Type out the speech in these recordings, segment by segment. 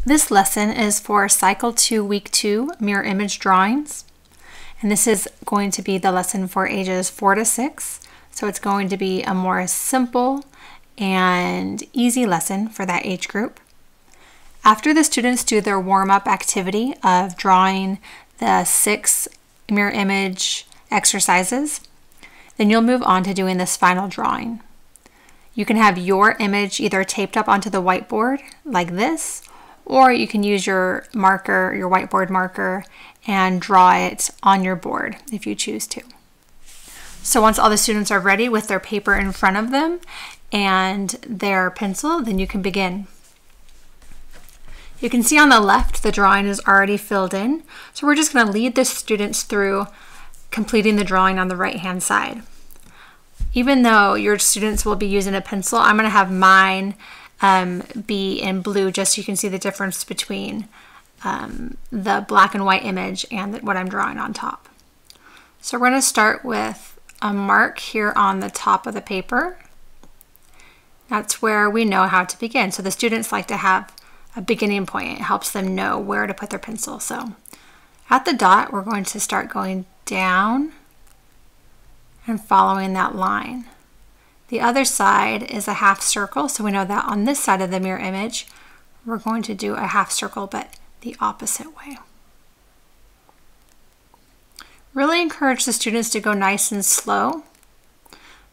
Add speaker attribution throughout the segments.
Speaker 1: This lesson is for Cycle 2, Week 2, Mirror Image Drawings. And this is going to be the lesson for ages 4 to 6. So it's going to be a more simple and easy lesson for that age group. After the students do their warm-up activity of drawing the 6 mirror image exercises, then you'll move on to doing this final drawing. You can have your image either taped up onto the whiteboard like this, or you can use your marker, your whiteboard marker, and draw it on your board if you choose to. So once all the students are ready with their paper in front of them and their pencil, then you can begin. You can see on the left the drawing is already filled in, so we're just going to lead the students through completing the drawing on the right-hand side. Even though your students will be using a pencil, I'm going to have mine be in blue just so you can see the difference between the black and white image and what I'm drawing on top. So we're going to start with a mark here on the top of the paper. That's where we know how to begin. So the students like to have a beginning point. It helps them know where to put their pencil. So at the dot, we're going to start going down and following that line. The other side is a half circle, so we know that on this side of the mirror image, we're going to do a half circle, but the opposite way. Really encourage the students to go nice and slow.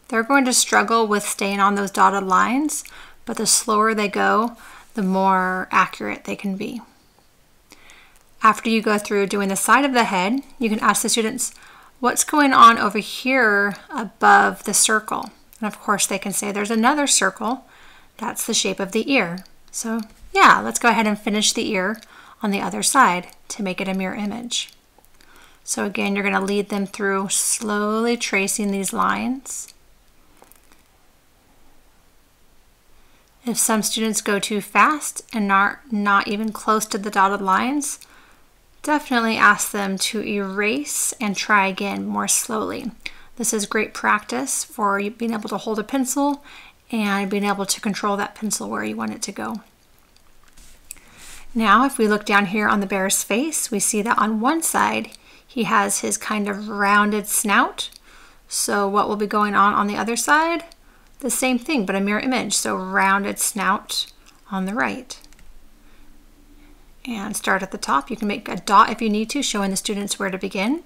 Speaker 1: They're going to struggle with staying on those dotted lines, but the slower they go, the more accurate they can be. After you go through doing the side of the head, you can ask the students, what's going on over here above the circle? And of course they can say there's another circle. That's the shape of the ear. So yeah, let's go ahead and finish the ear on the other side to make it a mirror image. So again, you're going to lead them through slowly tracing these lines. If some students go too fast and are not even close to the dotted lines, definitely ask them to erase and try again more slowly. This is great practice for you being able to hold a pencil and being able to control that pencil where you want it to go. Now, if we look down here on the bear's face, we see that on one side, he has his kind of rounded snout. So what will be going on the other side? The same thing, but a mirror image. So rounded snout on the right. And start at the top. You can make a dot if you need to, showing the students where to begin.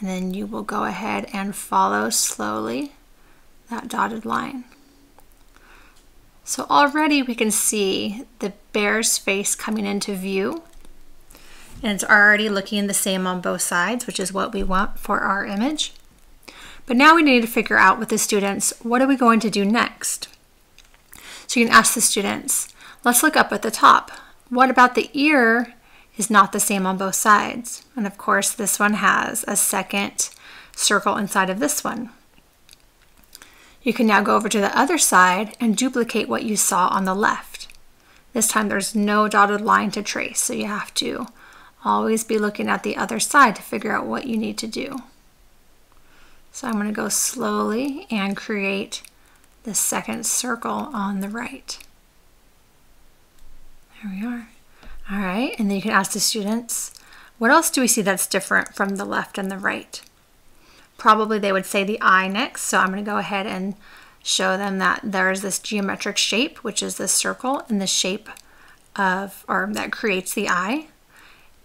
Speaker 1: And then you will go ahead and follow slowly that dotted line. So already we can see the bear's face coming into view. And it's already looking the same on both sides, which is what we want for our image. But now we need to figure out with the students, what are we going to do next? So you can ask the students, let's look up at the top. What about the ear is not the same on both sides? And of course, this one has a second circle inside of this one. You can now go over to the other side and duplicate what you saw on the left. This time there's no dotted line to trace, so you have to always be looking at the other side to figure out what you need to do. So I'm going to go slowly and create the second circle on the right. There we are. All right, and then you can ask the students, what else do we see that's different from the left and the right? Probably they would say the eye next, so I'm going to go ahead and show them that there's this geometric shape, which is this circle, and the shape of, or that creates the eye,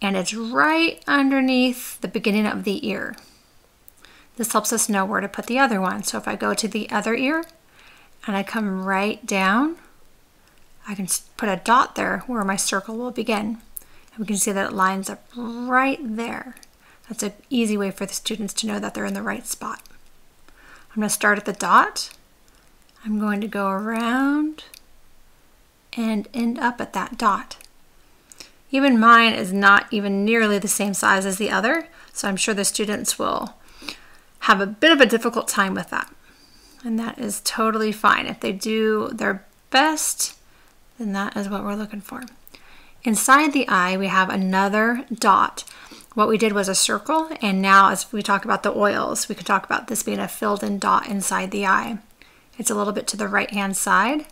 Speaker 1: and it's right underneath the beginning of the ear. This helps us know where to put the other one. So if I go to the other ear and I come right down, I can put a dot there where my circle will begin. And we can see that it lines up right there. That's an easy way for the students to know that they're in the right spot. I'm going to start at the dot. I'm going to go around and end up at that dot. Even mine is not even nearly the same size as the other, so I'm sure the students will have a bit of a difficult time with that. And that is totally fine. If they do their best, then that is what we're looking for. Inside the eye, we have another dot. What we did was a circle, and now as we talk about the oils, we can talk about this being a filled in dot inside the eye. It's a little bit to the right-hand side,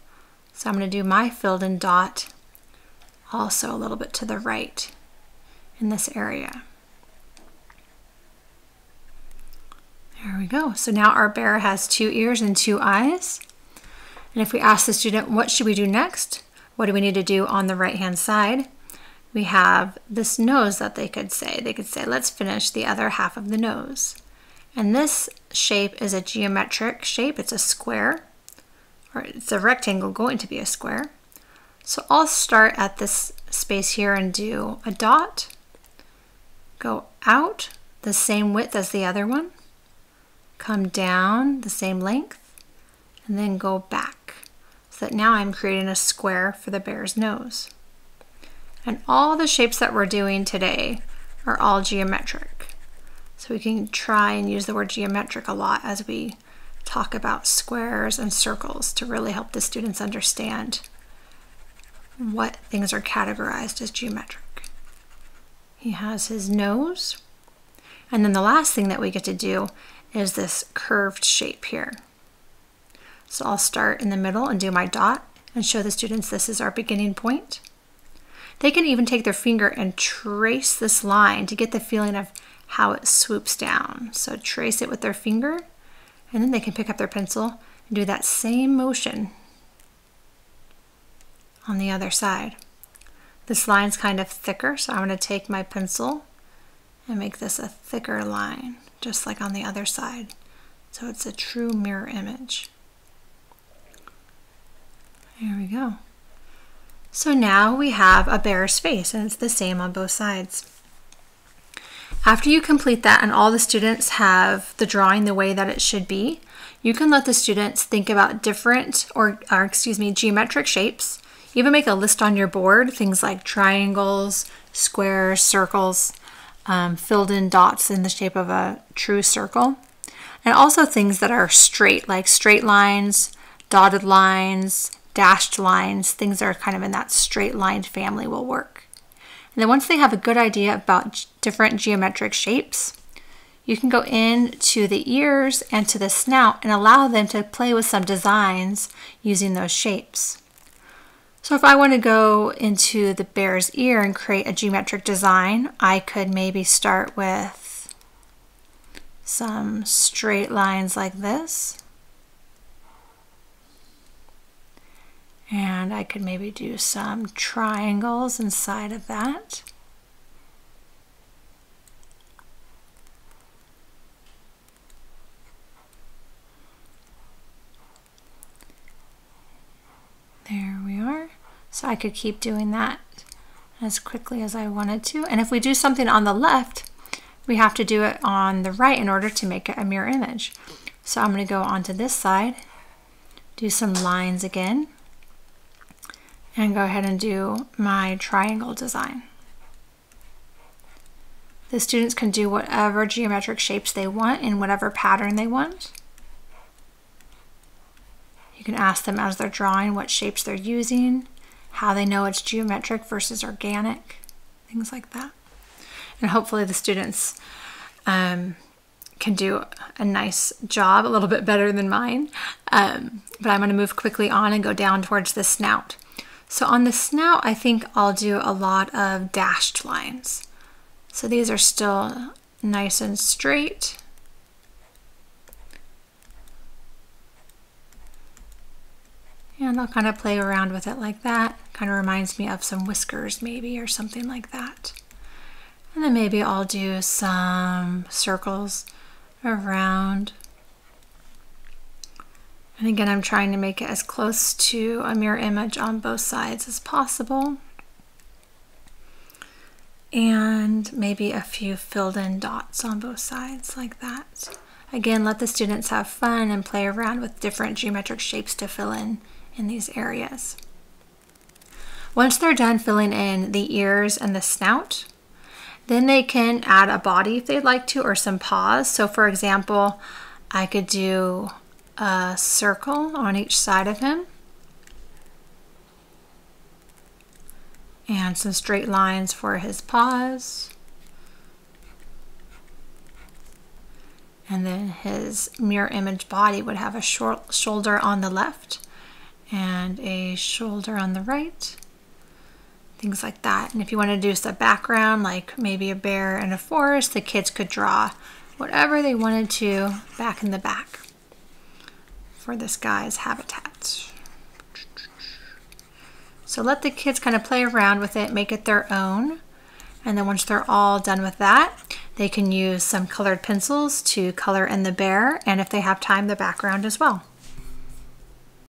Speaker 1: so I'm going to do my filled in dot also a little bit to the right in this area. There we go. So now our bear has 2 ears and 2 eyes. And if we ask the student, what should we do next? What do we need to do on the right-hand side? We have this nose that they could say. They could say, let's finish the other half of the nose. And this shape is a geometric shape. It's a square, or it's a rectangle going to be a square. So I'll start at this space here and do a dot, go out the same width as the other one, come down the same length, and then go back. So that now I'm creating a square for the bear's nose. And all the shapes that we're doing today are all geometric. So we can try and use the word geometric a lot as we talk about squares and circles to really help the students understand what things are categorized as geometric. He has his nose. And then the last thing that we get to do is this curved shape here. So I'll start in the middle and do my dot and show the students this is our beginning point. They can even take their finger and trace this line to get the feeling of how it swoops down. So trace it with their finger, and then they can pick up their pencil and do that same motion on the other side. This line's kind of thicker, so I'm going to take my pencil and make this a thicker line, just like on the other side. So it's a true mirror image. There we go. So now we have a bear's face, and it's the same on both sides. After you complete that and all the students have the drawing the way that it should be, you can let the students think about different geometric shapes. Even make a list on your board, things like triangles, squares, circles, filled in dots in the shape of a true circle. And also things that are straight, like straight lines, dotted lines, dashed lines, things that are kind of in that straight lined family will work. And then once they have a good idea about different geometric shapes, you can go into the ears and to the snout and allow them to play with some designs using those shapes. So if I want to go into the bear's ear and create a geometric design, I could maybe start with some straight lines like this. And I could maybe do some triangles inside of that. There we are. So I could keep doing that as quickly as I wanted to. And if we do something on the left, we have to do it on the right in order to make it a mirror image. So I'm going to go onto this side, do some lines again, and go ahead and do my triangle design. The students can do whatever geometric shapes they want in whatever pattern they want. You can ask them as they're drawing what shapes they're using, how they know it's geometric versus organic, things like that. And hopefully the students can do a nice job, a little bit better than mine. But I'm going to move quickly on and go down towards the snout. So on the snout, I think I'll do a lot of dashed lines. So these are still nice and straight. And I'll kind of play around with it like that. Kind of reminds me of some whiskers maybe, or something like that. And then maybe I'll do some circles around. And again, I'm trying to make it as close to a mirror image on both sides as possible. And maybe a few filled in dots on both sides like that. Again, let the students have fun and play around with different geometric shapes to fill in these areas. Once they're done filling in the ears and the snout, then they can add a body if they'd like to, or some paws. So for example, I could do a circle on each side of him and some straight lines for his paws, and then his mirror image body would have a short shoulder on the left and a shoulder on the right. things like that. And if you want to do a background, like maybe a bear in a forest, the kids could draw whatever they wanted to back in the back for this guy's habitat. So let the kids kind of play around with it, make it their own. And then once they're all done with that, they can use some colored pencils to color in the bear, and if they have time, the background as well.